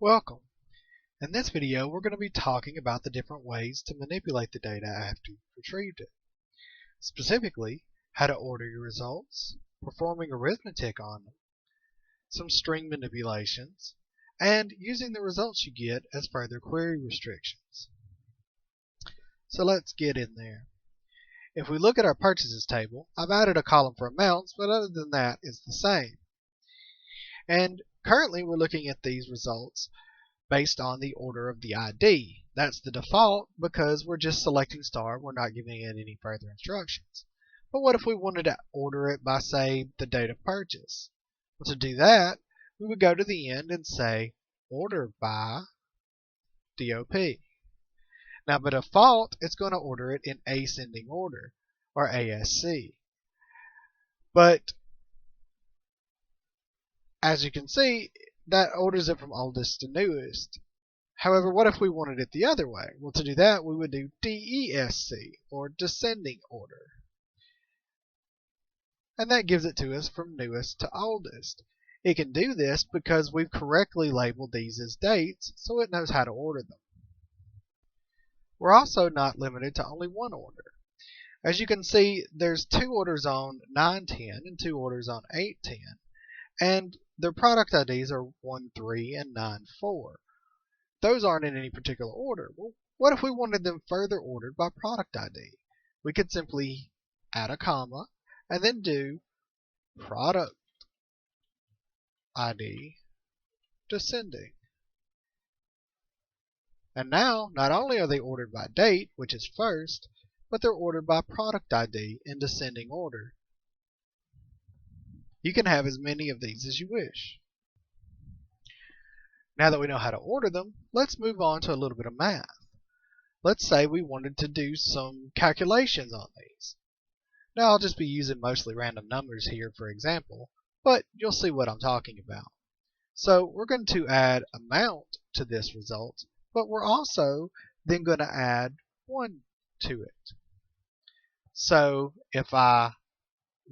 Welcome. In this video we're going to be talking about the different ways to manipulate the data after you've retrieved it. Specifically, how to order your results, performing arithmetic on them, some string manipulations, and using the results you get as further query restrictions. So let's get in there. If we look at our purchases table, I've added a column for amounts, but other than that it's the same. And currently we're looking at these results based on the order of the ID. That's the default because we're just selecting star, we're not giving it any further instructions. But what if we wanted to order it by, say, the date of purchase? Well, to do that, we would go to the end and say order by DOP. Now by default, it's going to order it in ascending order, or ASC. But as you can see, that orders it from oldest to newest. However, what if we wanted it the other way? Well, to do that, we would do DESC, or descending order. And that gives it to us from newest to oldest. It can do this because we've correctly labeled these as dates, so it knows how to order them. We're also not limited to only one order. As you can see, there's two orders on 910 and two orders on 810. And their product IDs are 13 and 94. Those aren't in any particular order. Well, what if we wanted them further ordered by product ID? We could simply add a comma and then do product ID descending. And now, not only are they ordered by date, which is first, but they're ordered by product ID in descending order. You can have as many of these as you wish. Now that we know how to order them, let's move on to a little bit of math. Let's say we wanted to do some calculations on these. Now I'll just be using mostly random numbers here for example, but you'll see what I'm talking about. So we're going to add amount to this result, but we're also then going to add 1 to it. So if I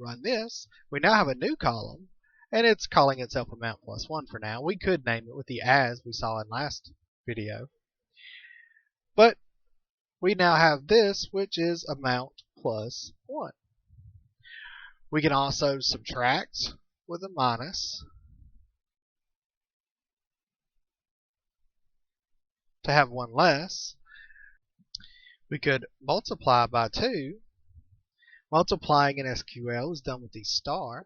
run this, we now have a new column, and it's calling itself amount plus 1 for now. We could name it with the as we saw in last video. But we now have this, which is amount plus 1. We can also subtract with a minus to have 1 less. We could multiply by 2. Multiplying in SQL is done with the star.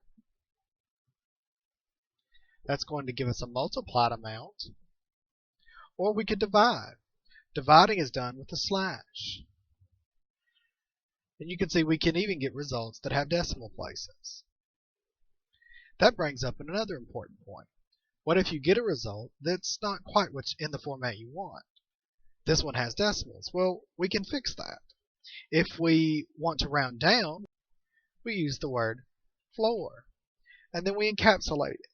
That's going to give us a multiplied amount. Or we could divide. Dividing is done with a slash. And you can see we can even get results that have decimal places. That brings up another important point. What if you get a result that's not quite what's in the format you want? This one has decimals. Well, we can fix that. If we want to round down, we use the word floor, and then we encapsulate it.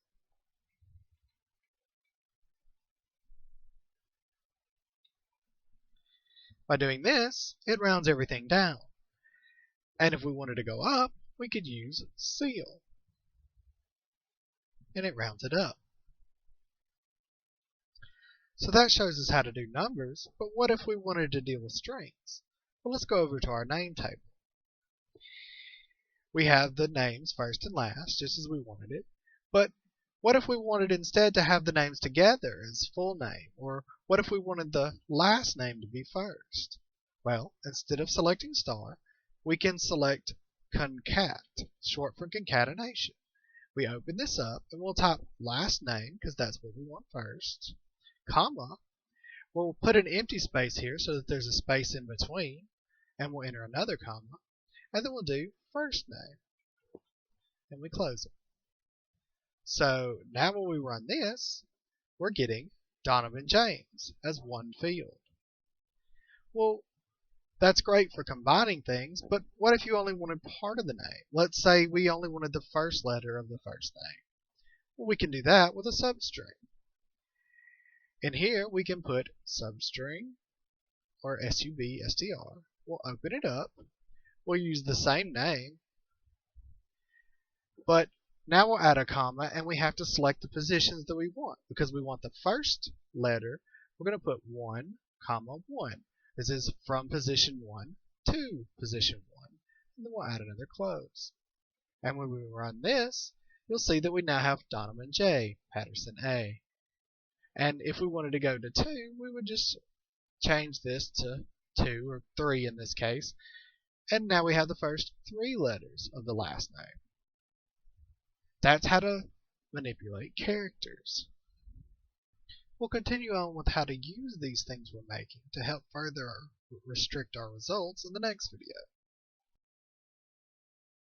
By doing this, it rounds everything down. And if we wanted to go up, we could use seal, and it rounds it up. So that shows us how to do numbers, but what if we wanted to deal with strings? Well, let's go over to our name table. We have the names first and last, just as we wanted it. But what if we wanted instead to have the names together as full name? Or what if we wanted the last name to be first? Well, instead of selecting star, we can select concat, short for concatenation. We open this up and we'll type last name, because that's what we want first, comma. We'll put an empty space here so that there's a space in between, and we'll enter another comma, and then we'll do first name, and we close it. So now when we run this, we're getting Donovan James as one field. Well, that's great for combining things, but what if you only wanted part of the name? Let's say we only wanted the first letter of the first name. Well, we can do that with a substring. In here, we can put substring, or substr. We'll open it up. We'll use the same name, but now we'll add a comma, and we have to select the positions that we want, because we want the first letter, we're going to put 1, comma 1. This is from position 1 to position 1. And then we'll add another close. And when we run this, you'll see that we now have Donovan J, Patterson A. And if we wanted to go to 2, we would just change this to 2 or 3 in this case. And now we have the first 3 letters of the last name. That's how to manipulate characters. We'll continue on with how to use these things we're making to help further restrict our results in the next video.